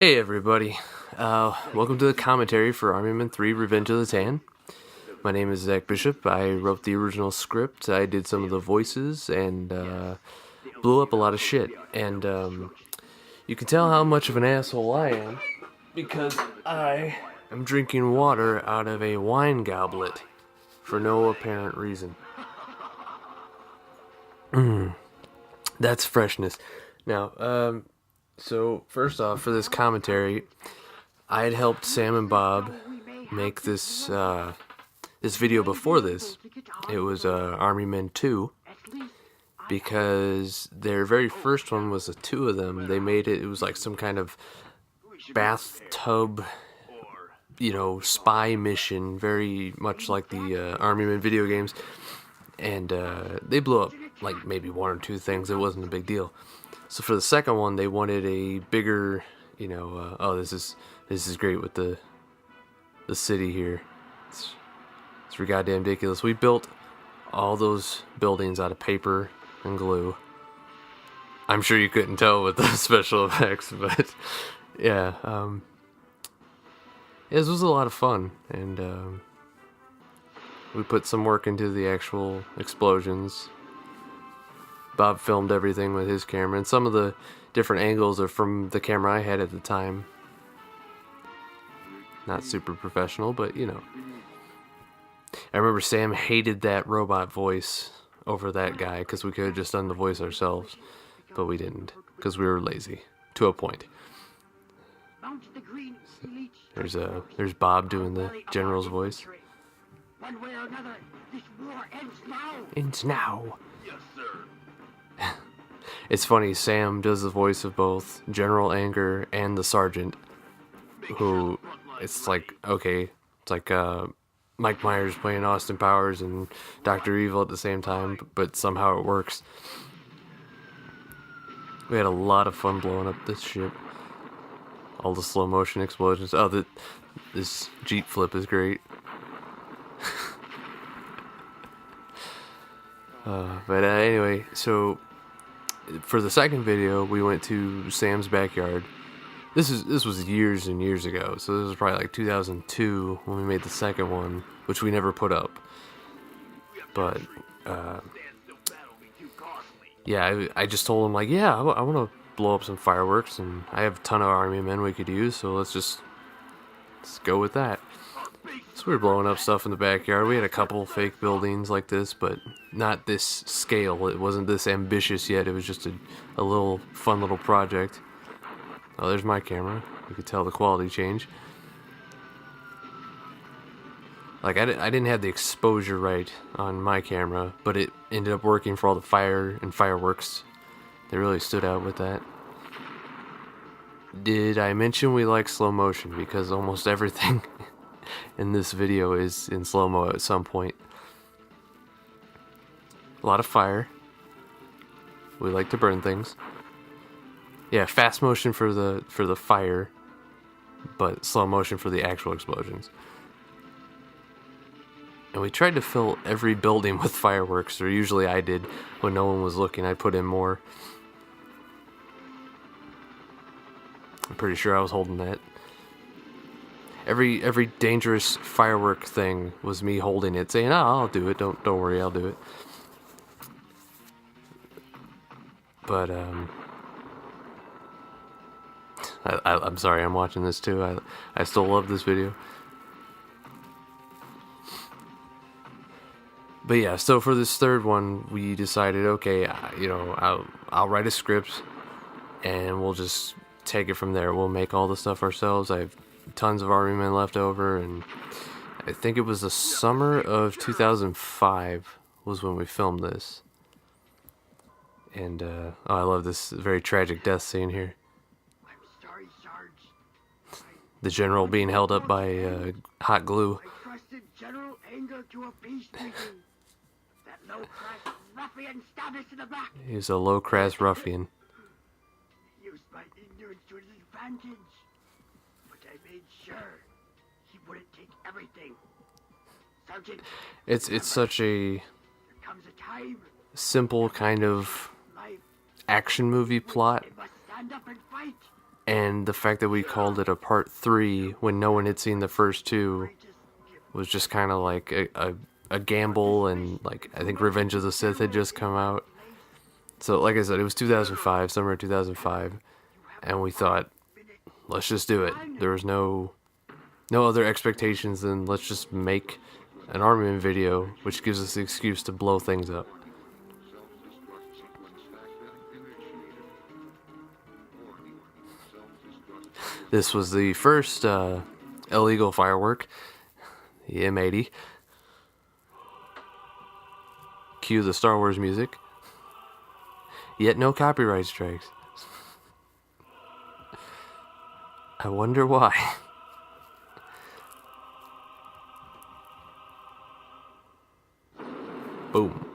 Hey everybody, welcome to the commentary for Army Men 3 Revenge of the Tan. My name is Zack Bishop. I wrote the original script, I did some of the voices, and blew up a lot of shit. And you can tell how much of an asshole I am because I am drinking water out of a wine goblet for no apparent reason. That's freshness. Now, so first off, for this commentary, I had helped Sam and Bob make this this video before this. It was Army Men 2, because their very first one was the two of them. They made it. It was like some kind of bathtub, spy mission, very much like the Army Men video games. And they blew up like maybe one or two things. It wasn't a big deal. So for the second one, they wanted a bigger, this is great with the city here. It's goddamn ridiculous. We built all those buildings out of paper and glue. I'm sure you couldn't tell with the special effects, but yeah, this was a lot of fun, and we put some work into the actual explosions. Bob filmed everything with his camera, and some of the different angles are from the camera I had at the time. Not super professional, but I remember Sam hated that robot voice over that guy because we could have just done the voice ourselves, but we didn't because we were lazy to a point. There's Bob doing the general's voice. One way or another, this war ends now. Ends now. Yes, sir. It's funny, Sam does the voice of both General Anger and the Sergeant, who, it's like, okay, it's like Mike Myers playing Austin Powers and Dr. Evil at the same time, but somehow it works. We had a lot of fun blowing up this ship. All the slow motion explosions. Oh, this Jeep flip is great. But anyway, so for the second video, we went to Sam's backyard. This was years and years ago, so this was probably like 2002 when we made the second one, which we never put up. But yeah, I just told him, like, yeah, I want to blow up some fireworks, and I have a ton of Army men we could use, so let's go with that. So we were blowing up stuff in the backyard. We had a couple fake buildings like this, but not this scale. It wasn't this ambitious yet. It was just a little fun little project. Oh, there's my camera. You could tell the quality change. Like, I didn't have the exposure right on my camera, but it ended up working for all the fire and fireworks. They really stood out with that. Did I mention we like slow motion? Because almost everything in this video is in slow-mo at some point. A lot of fire. We like to burn things. Yeah, fast motion for the fire, but slow motion for the actual explosions. And we tried to fill every building with fireworks, or usually I did when no one was looking. I'd put in more. I'm pretty sure I was holding that. Every dangerous firework thing was me holding it, saying, "Oh, I'll do it. Don't worry, I'll do it." But I'm sorry, I'm watching this too. I still love this video. But yeah, so for this third one, we decided, okay, I'll write a script, and we'll just take it from there. We'll make all the stuff ourselves. I have tons of Army Men left over, and I think it was the summer of 2005 was when we filmed this. And I love this very tragic death scene here. I'm sorry, Sarge. The general being held up by hot glue. I trusted General Anger to a peace meeting. That low-class ruffian stabbed us in the back. He's a low-class ruffian. He used my ignorance to his advantage. But I made sure he wouldn't take everything. Sergeant, It's such a there comes a time simple kind of life action movie plot, they must stand up and fight. And the fact that we called it a part 3 when no one had seen the first two was just kind of like a gamble. And like, I think Revenge of the Sith had just come out. So like I said, it was 2005, summer of 2005. And we thought, let's just do it. There was no other expectations than let's just make an Armin video, which gives us the excuse to blow things up. This was the first illegal firework, the M80. Cue the Star Wars music. Yet no copyright strikes. I wonder why. Boom.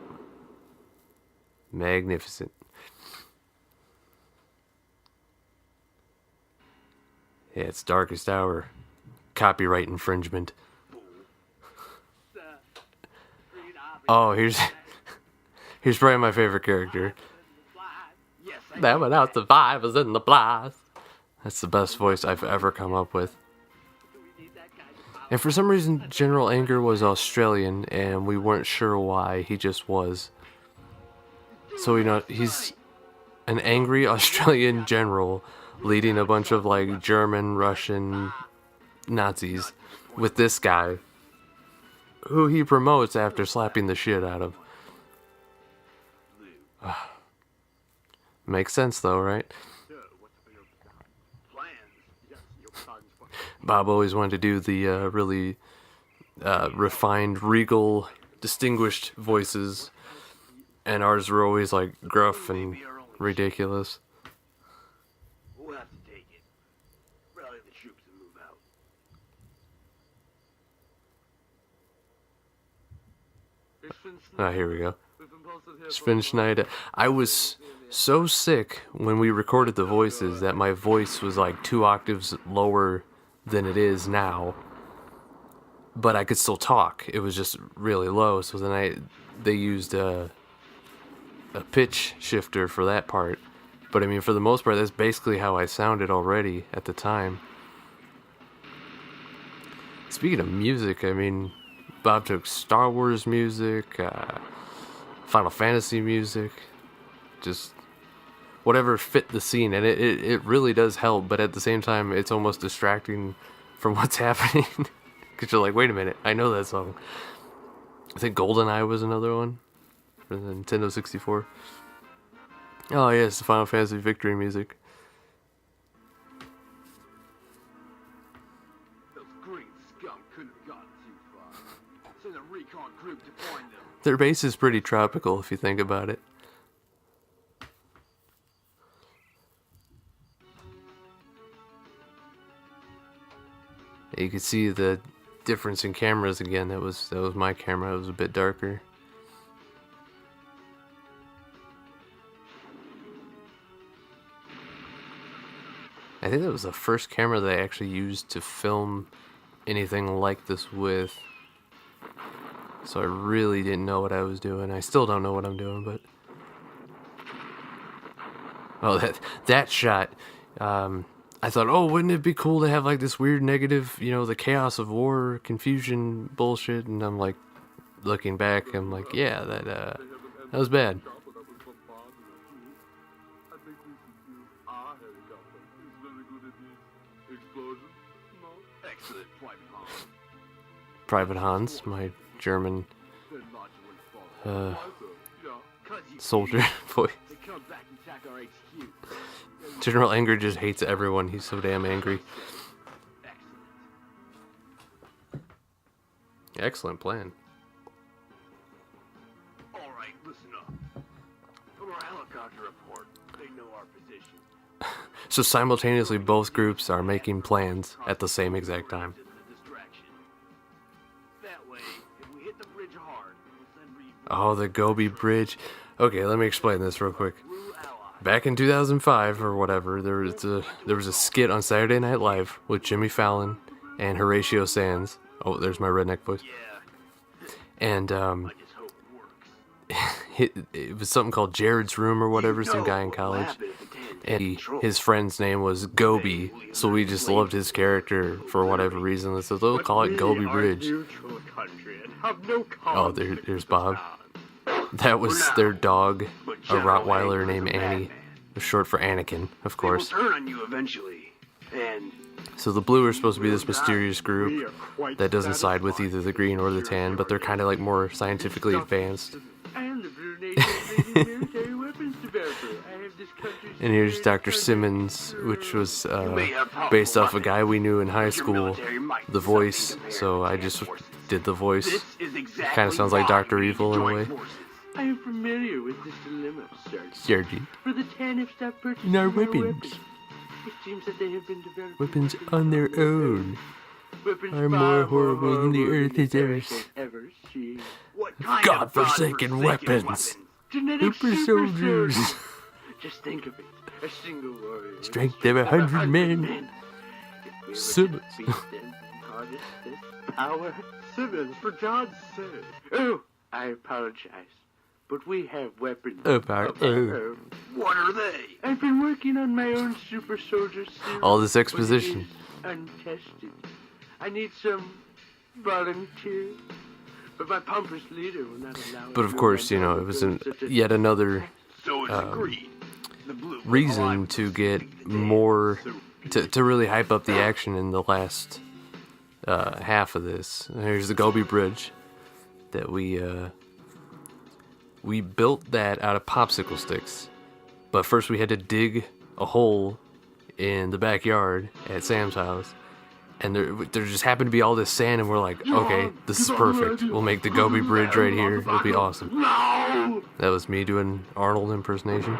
Magnificent. Yeah, it's Darkest Hour. Copyright infringement. Oh, here's probably my favorite character. That without the vibe is in the blast. That's the best voice I've ever come up with. And for some reason, General Anger was Australian, and we weren't sure why. He just was. So, you know, he's an angry Australian general leading a bunch of, like, German, Russian Nazis with this guy, who he promotes after slapping the shit out of. Makes sense, though, right? Bob always wanted to do the really refined, regal, distinguished voices, and ours were always like gruff and ridiculous. We'll have to take it. Rally the troops and move out. Ah, here we go. Sven Schneider. I was so sick when we recorded the voices that my voice was like 2 octaves lower than it is now, but I could still talk. It was just really low. So then they used a pitch shifter for that part. But I mean, for the most part, that's basically how I sounded already at the time. Speaking of music, I mean, Bob took Star Wars music, Final Fantasy music, just whatever fit the scene, and it really does help, but at the same time, it's almost distracting from what's happening, because you're like, wait a minute, I know that song. I think GoldenEye was another one, for the Nintendo 64. Oh yeah, it's the Final Fantasy Victory music. Those green scum couldn't have gotten too far. Send a recon group to find them. Their base is pretty tropical, if you think about it. You can see the difference in cameras again. That was my camera. It was a bit darker. I think that was the first camera that I actually used to film anything like this with. So I really didn't know what I was doing. I still don't know what I'm doing, but... Oh, that shot... I thought, oh, wouldn't it be cool to have like this weird negative, you know, the chaos of war, confusion bullshit? And I'm like, looking back, I'm like, yeah, that was bad. Private Hans, my German soldier voice. General Anger just hates everyone. He's so damn angry. Excellent plan. All right, listen up. From our helicopter report, they know our position. So simultaneously, both groups are making plans at the same exact time. That way, if we hit the bridge hard, we'll send Oh, the Gobi Bridge. Okay, let me explain this real quick. Back in 2005 or whatever, there was a skit on Saturday Night Live with Jimmy Fallon and Horatio Sands. Oh, there's my redneck voice. And it was something called Jared's Room or whatever, some guy in college. And his friend's name was Gobi, so we just loved his character for whatever reason. So they'll call it Gobi Bridge. Oh, there's Bob. That was their dog, a Rottweiler named Annie. Short for Anakin, of course. Turn on you eventually. And So the blue are supposed to be this mysterious group that doesn't side with either the green or the tan, but they're kind of like more scientifically advanced. and the Blue Nation is making military weapons developer. I have this country's And here's Dr. Simmons, which was based off a guy we knew in high school, the voice, so I just did the voice. Kind of sounds like Dr. Evil in a way. I am familiar with this dilemma, Sergeant. Sergeant. For the Tan have stopped purchasing Our more weapons. It seems that they have been developing Weapons on their own weapons are far more horrible than the earth is ours. ever seen. Godforsaken weapons. Genetic Super soldiers. Just think of it. A single warrior. Strength of 100 men. If we were to Simmons. defeat them and harness this power. Simmons, for God's sake. Oh, I apologize. But we have weapons. Of our own. What are they? I've been working on my own super soldier serum. All this but it exposition. is untested. I need some volunteers. But my pompous leader will not allow it. But of course, you know, it was yet another So it's agreed. The blue reason to get more, to really hype up the action in the last half of this. Here's the Gobi Bridge that we built that out of popsicle sticks. But first we had to dig a hole in the backyard at Sam's house. And there just happened to be all this sand, and we're like, okay, this is perfect. We'll make the Gobi Bridge right here. It'll be awesome. No! That was me doing Arnold impersonation.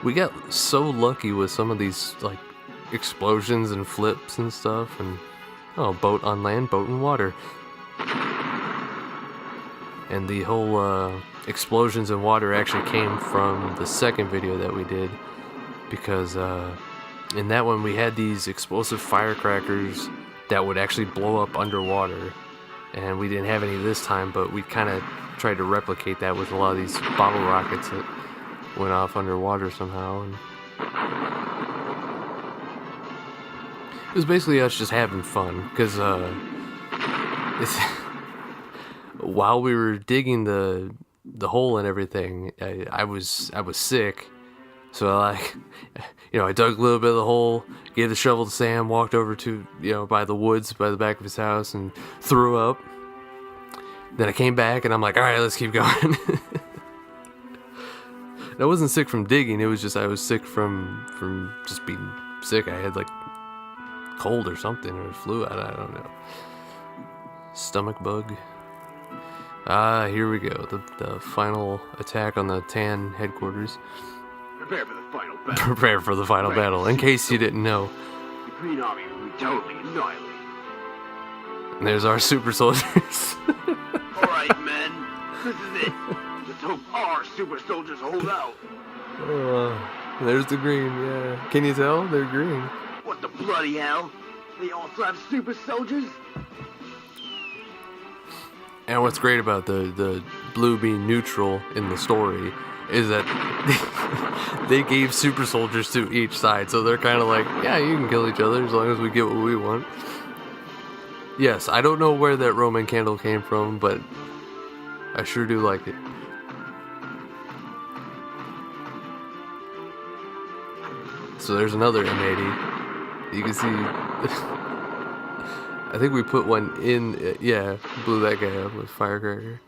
We got so lucky with some of these like explosions and flips and stuff, and boat on land, boat in water. And the whole explosions in water actually came from the second video that we did, because in that one we had these explosive firecrackers that would actually blow up underwater, and we didn't have any this time, but we kind of tried to replicate that with a lot of these bottle rockets that went off underwater somehow. And it was basically us just having fun, because while we were digging the hole and everything, I was sick, so I dug a little bit of the hole, gave the shovel to Sam, walked over to by the woods by the back of his house, and threw up. Then I came back and I'm like, all right, let's keep going. I wasn't sick from digging; it was just I was sick from just being sick. I had like cold or something, or flu. I don't know. Stomach bug. Here we go. The final attack on the Tan headquarters. Prepare for the final battle. Prepare for the final battle, in case you didn't know. The Green Army will be totally annihilated. And there's our super soldiers. Alright, men. This is it. Let's hope our super soldiers hold out. There's the green, yeah. Can you tell? They're green. What the bloody hell? They also have super soldiers? And what's great about the blue being neutral in the story is that they gave super soldiers to each side, so they're kind of like, yeah, you can kill each other as long as we get what we want. Yes, I don't know where that Roman candle came from, but I sure do like it. So there's another M80. You can see... I think we put one in, blew that guy up with firecracker.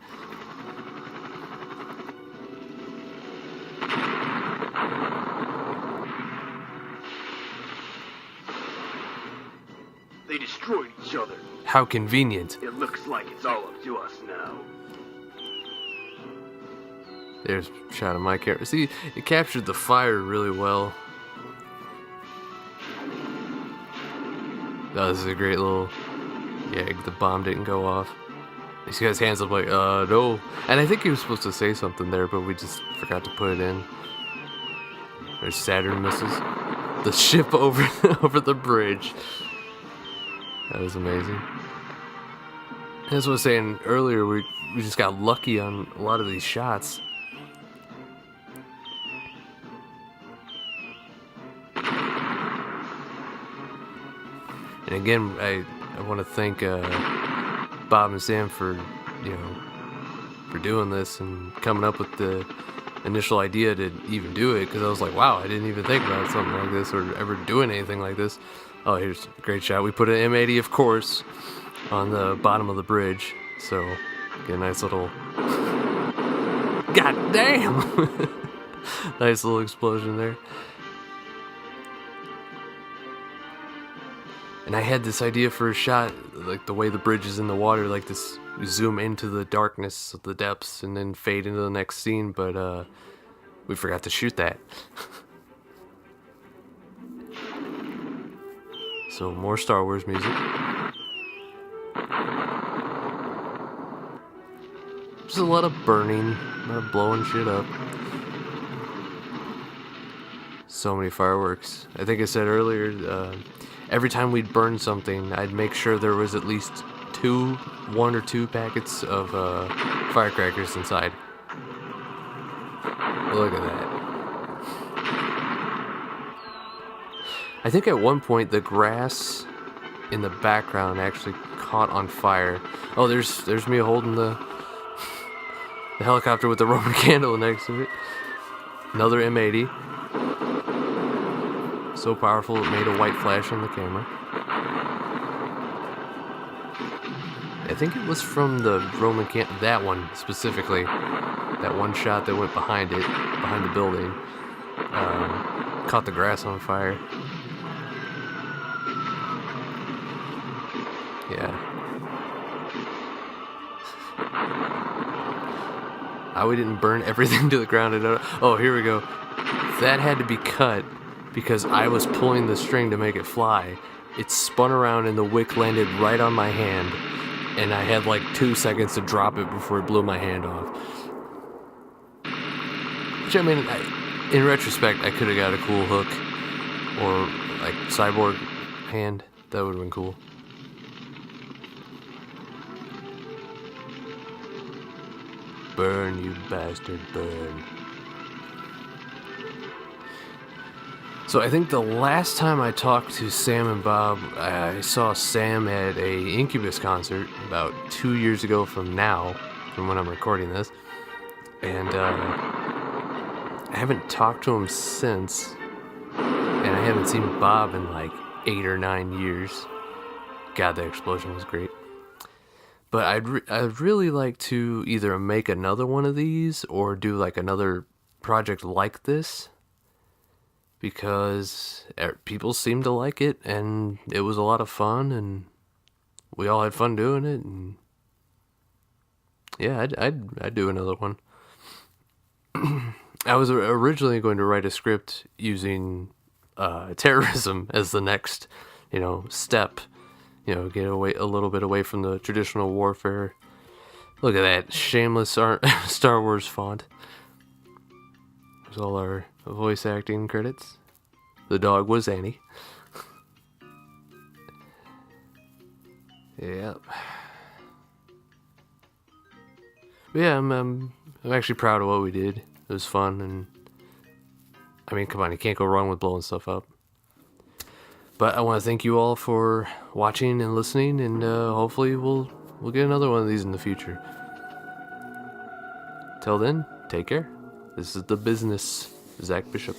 They destroyed each other. How convenient. It looks like it's all up to us now. There's a shot of my camera. See, it captured the fire really well. Oh, this is a great little... Yeah, the bomb didn't go off. This guy's hands up like, no. And I think he was supposed to say something there, but we just forgot to put it in. There's Saturn missiles. The ship over the bridge. That was amazing. As I was saying earlier, we just got lucky on a lot of these shots. And again, I want to thank Bob and Sam for doing this and coming up with the initial idea to even do it, because I was like, wow, I didn't even think about something like this or ever doing anything like this. Oh, here's a great shot. We put an M80, of course, on the bottom of the bridge, so get a nice little god damn nice little explosion there. And I had this idea for a shot, like the way the bridge is in the water, like this, zoom into the darkness of the depths and then fade into the next scene, but we forgot to shoot that. So more Star Wars music. Just a lot of burning, a lot of blowing shit up. So many fireworks. I think I said earlier, every time we'd burn something, I'd make sure there was at least 1 or 2 packets of firecrackers inside. Look at that. I think at one point the grass in the background actually caught on fire. Oh, there's me holding the helicopter with the Roman candle next to it. Another M80. So powerful it made a white flash on the camera. I think it was from the Roman candle, that one specifically. That one shot that went behind it, behind the building. Caught the grass on fire. Yeah. How we didn't burn everything to the ground. Oh, here we go. That had to be cut because I was pulling the string to make it fly. It spun around and the wick landed right on my hand, and I had like 2 seconds to drop it before it blew my hand off. Which, I mean, in retrospect, I could have got a cool hook or like cyborg hand. That would have been cool. Burn, you bastard, burn. So I think the last time I talked to Sam and Bob, I saw Sam at a Incubus concert about 2 years ago from now, from when I'm recording this. And I haven't talked to him since. And I haven't seen Bob in like 8 or 9 years. God, that explosion was great. But I'd really like to either make another one of these or do like another project like this, because people seem to like it and it was a lot of fun and we all had fun doing it, and yeah, I'd do another one. I was originally going to write a script using terrorism as the next, step. Get away a little bit away from the traditional warfare. Look at that shameless Star Wars font. There's all our voice acting credits. The dog was Annie. Yep. But yeah, I'm actually proud of what we did. It was fun, and I mean, come on, you can't go wrong with blowing stuff up. But I want to thank you all for watching and listening, and hopefully we'll get another one of these in the future. Till then, take care. This is The Business, Zack Bishop.